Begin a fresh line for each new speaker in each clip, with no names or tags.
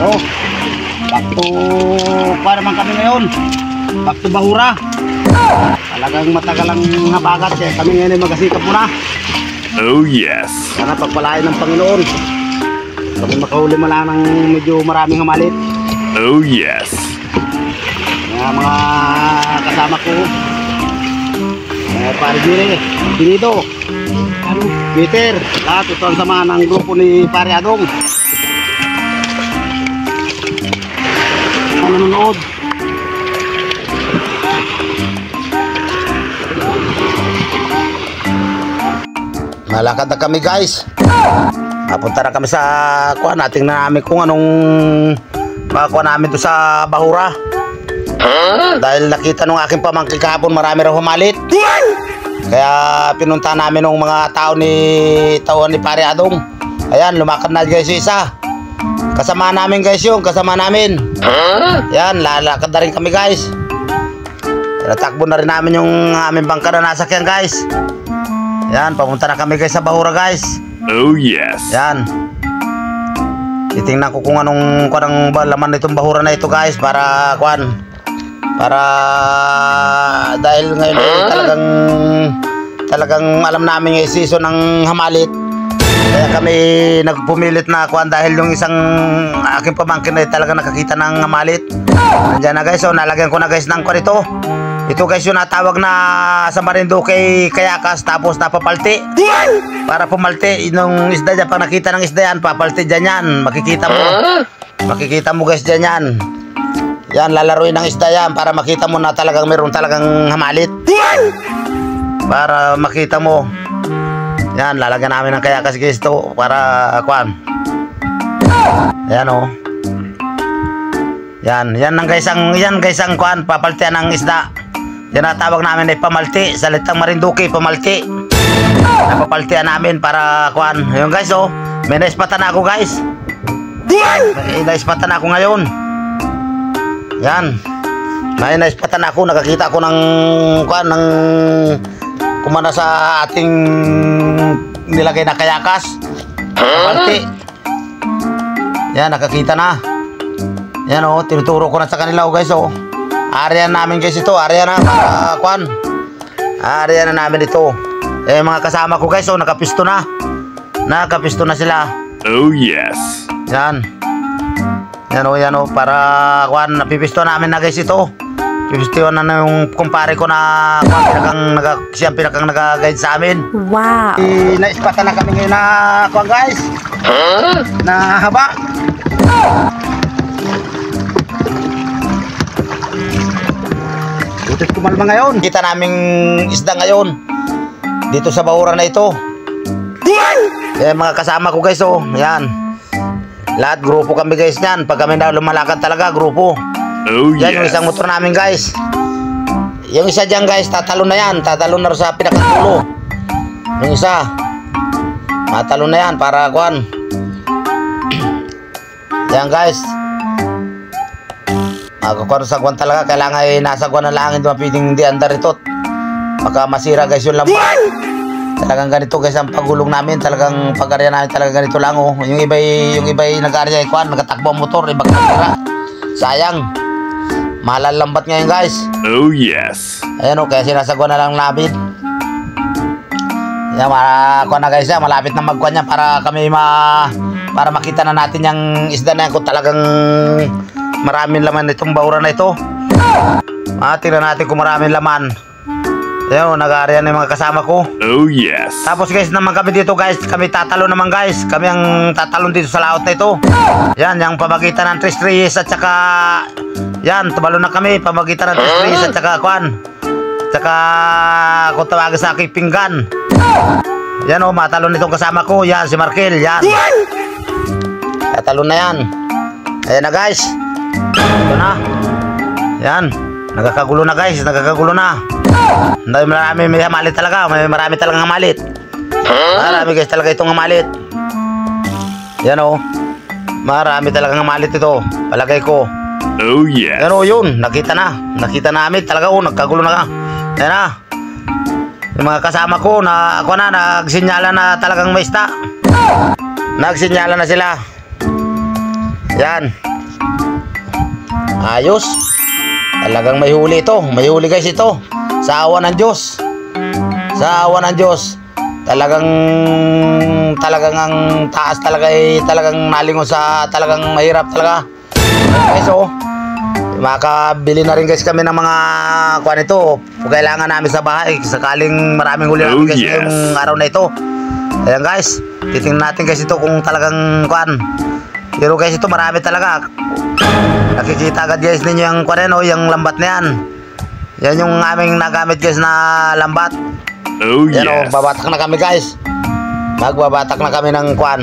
So, back to pa naman kami ngayon. Back to Bahura. Talagang matagal ang habagat kaya kami ngayon ay magasikap muna.
Oh yes.
Sana pagpalain ng Panginoon. Kami makahuli mala ng medyo maraming hamalit.
Oh yes.
Mga kasama ko. Pare Jire, Pinito, Peter, lahat ito ang sama ng grupo ni Pare Adong. Nanonood. Malakad na kami guys. Napunta na kami sa kuha. Nating na namin kung anong makakuha namin doon sa Bahura. Dahil nakita nung aking pamangkin kahapon marami raw humalit. Kaya pinunta namin ng mga tao ni Pare Adong. Ayan, lumakad na guys yung isa. Kasama namin guys yung kasama namin. Yan, lalakad na rin kami guys. Natakbo na rin namin yung aming bangka na nasakyan guys. Yan, papunta na kami guys sa Bahura guys.
Oh yes.
Yan. Titingnan ko kung anong laman nitong Bahura na ito guys para dahil ngayon ay talagang alam namin yung season ng hamalit. Kaya kami nagpumilit na dahil yung isang aking pamangkin ay talagang nakakita ng hamalit. Nandiyan na guys, so nalagyan ko na guys ng ito. Ito guys yung natawag na sa Marinduque kayakas tapos napapalti. Para pumalti yung isda dyan. Pag nakita ng isda yan, papalti dyan yan. Makikita mo guys dyan yan. Yan, lalaruin ng isda yan para makita mo na talagang meron talagang hamalit. Para makita mo. Yan, lalagyan namin ng kayakas guys ito para Ayan o. Yan guys ang papaltian ng isda. Yan ang tawag namin ay pamalti. Salitang Marinduque, pamalti. Napapaltian namin para Yung guys oh, may naispatan ako guys. May naispatan ako ngayon. Yan. May naispatan ako, nakakita ko ng kumana sa ating nilagay na kayakas. Pamalti. Yan, nakakita na. Yan oh, tinuturo ko na sa kanila oh guys oh. Area namin guys ito, area na para area na namin ito. Mga kasama ko guys oh, nakapisto na. Nakapisto na sila.
Oh yes.
Yan. Yan oh, para napipisto namin na guys ito. Pipistuhan na yung kumpare ko na siyang pinakang nag-guide sa amin.
Wow.
Naispatan na kami ngayon na guys. Na haba. Ito kumalma ngayon. Kita naming isda ngayon dito sa Bahura na ito. Mga kasama ko guys oh. Yan. Lahat grupo kami guys niyan. Pag kami na lumalakad talaga grupo.
Oh yes.
Yan yung isang motor namin guys. Yung isa dyan guys, tatalon na yan. Tatalon na sa pinakatulo. Yung isa matalon na yan para yan guys. Sa talaga, kailangan ay nasa na lang, hindi mapiding di andar ito. Baka masira guys yung lambat. Talagang ganito guys ang pagulong namin. Talagang pag-arya namin talagang ganito lang oh. Yung iba nag-arya nagatakbo ang motor, iba kasira. Sayang. Mahal ang lambat ngayon guys.
Oh yes.
Ayan oh, kaya sinasagwa na lang namin. Yan, na guys yan, malapit na magkuhan yan para kami para makita na natin yung isda na yan kung talagang maraming laman itong Bahura na ito. Tingnan natin kung maraming laman. Ayan, nag-aarya na yung mga kasama ko.
Oh yes.
Tapos guys naman kami dito guys, kami tatalo naman guys. Kami ang tatalon dito sa laot na ito. Yan, yung pamagitan ng Tres Reyes at saka yan, tumalo na kami pamagitan ng Tres Reyes at saka Tsaka kung tawagan sa aking pinggan. Yan o, matalon itong kasama ko. Yan, si Markel, yan. Tatalon na yan. Ayan na guys. Ito na. Yan, nagkakagulo na guys, nagkakagulo na. Marami, may hamalit talaga. Marami talagang hamalit. Marami guys talaga itong hamalit. Yan o, marami talagang hamalit ito. Palagay ko.
Oh yes.
Yan o, yun, nakita na. Nakita namin talaga o, nagkagulo na. Yan na. Yung mga kasama ko na ako na nagsinyala na talagang may isda. Nagsinyala na sila. Yan. Ayos. Talagang may huli ito. May huli guys ito. Sa awa ng Diyos. Sa awa ng Diyos. Talagang ang taas talaga talagang nalingon sa talagang mahirap talaga. Guys makabili na rin guys kami ng mga kuan ito. Kailangan namin sa bahay. Sakaling maraming huli namin guys ngayong araw na ito. Ayan guys. Titingnan natin guys ito kung talagang kuan. Pero guys ito marami talaga. Nakikita agad guys ninyo yung kuan yung lambat na yan. Yan yung aming nagamit guys na lambat. Yan babatak na kami guys. Magbabatak na kami ng kuan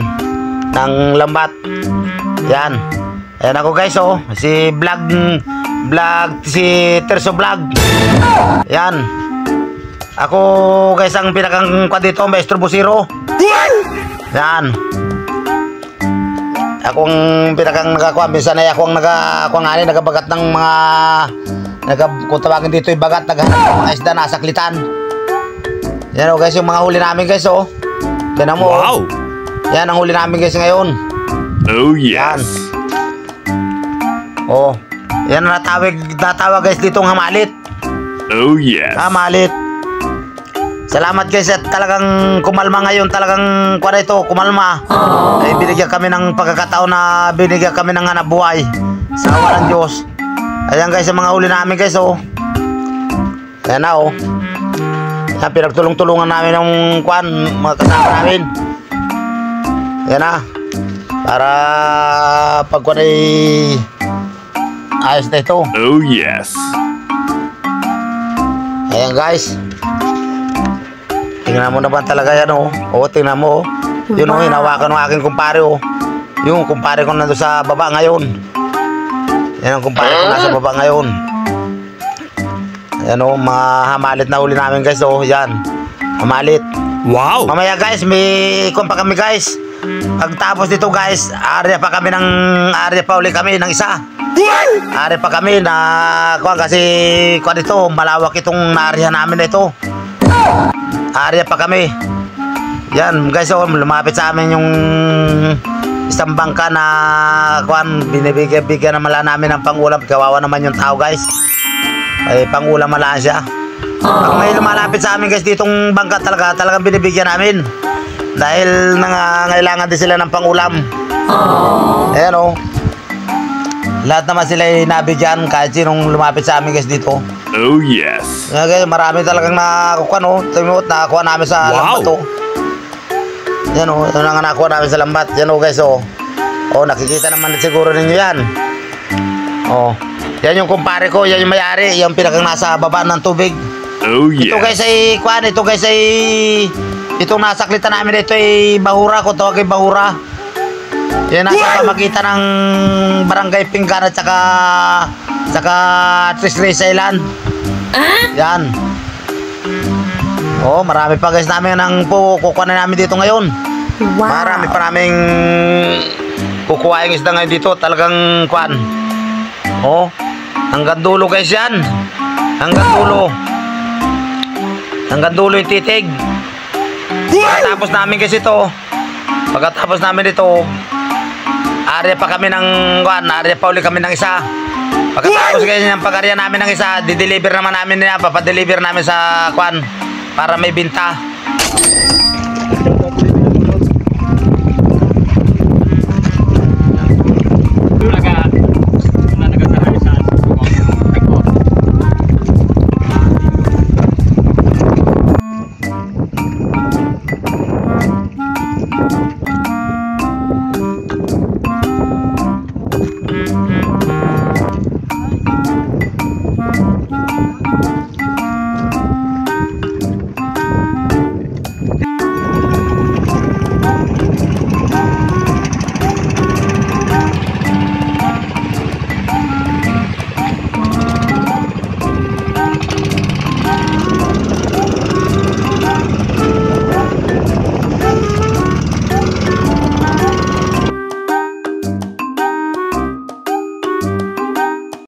ng lambat. Yan. Ayan ako guys si si Terso Vlog. Yan. Ako guys ang pinakang kuan dito, Maestro Busiro. Yan. Ako ang pinakang nagakuha. Minsan ay ako ang nagabagat ng mga kung tawagin dito yung bagat, naghanap ng mga isda na saklitan. Yan guys yung mga huli namin guys Tignan mo.
Wow.
Yan ang huli namin guys ngayon.
Oh yes.
Yan. Yan natawag guys ditong hamalit.
Oh yes.
Hamalit. Salamat guys at talagang kumalma ngayon. Talagang kuwan ito, kumalma. Ay binigyan kami ng pagkakataon na binigyan kami ng hanap buhay. Sa awa ng Diyos. Ayan guys ang mga huli namin guys Ayan na Yan, pinagtulong-tulungan namin ng kuwan, mga kasama namin. Yan na. Para pagkuwan ay ayos na ito.
Oh yes.
Ayan guys. Tingnan mo naman talaga yan tingnan mo Yun hinawakan ng aking kumpare Yung kumpare ko nandun sa baba ngayon. Yan ang kumpare ko nasa baba ngayon. Ayan mga hamalit na huli namin guys Yan, hamalit.
Wow.
Mamaya guys, may ikon pa kami guys. Pagtapos dito guys, area pa uli kami ng isa. Area pa kami na kuwan kasi kuwan dito, malawak itong area namin na ito. Area pa kami. Yan guys lumapit sa amin yung isang bangka na kuwan, binibigyan naman lang namin ng pangulam. Kawawa naman yung tao guys. Ay pangulam malaan siya. Pag may lumalapit sa amin guys ditong bangka talagang binibigyan namin. Dahil nangangailangan din sila ng pangulam. Ayan lahat naman sila ay nabigyan kahit sinong lumapit sa amin guys dito.
Oh yes.
Guys, marami talagang nakukuha nakakuha namin sa lambat Yan yun ang nakuha namin sa lambat. Yan guys nakikita naman siguro ninyo yan. Yan yung kumpare ko, yan yung may-ari, yung pinakang nasa baba ng tubig.
Oh yes.
Ito guys ay itong nasaklitan namin ito ay bahura, kung tawag ay bahura. Yan nasa pamagitan ng Barangay Pinggan at saka Trisres Island. Yan. Marami pa guys namin ang kukuha na namin dito ngayon. Wow. Marami pa naming kukuha yung isda ngayon dito. Talagang kuan. Hanggang dulo guys yan. Hanggang dulo. Hanggang dulo yung titig. Pagkatapos namin guys ito. Pagkatapos namin ito, area pa kami ng kuan, area pa uli kami ng isa. Pagkatapos guys ng pag-area namin ng isa, di-deliver naman namin niya, papadeliver namin sa kuan para may binta.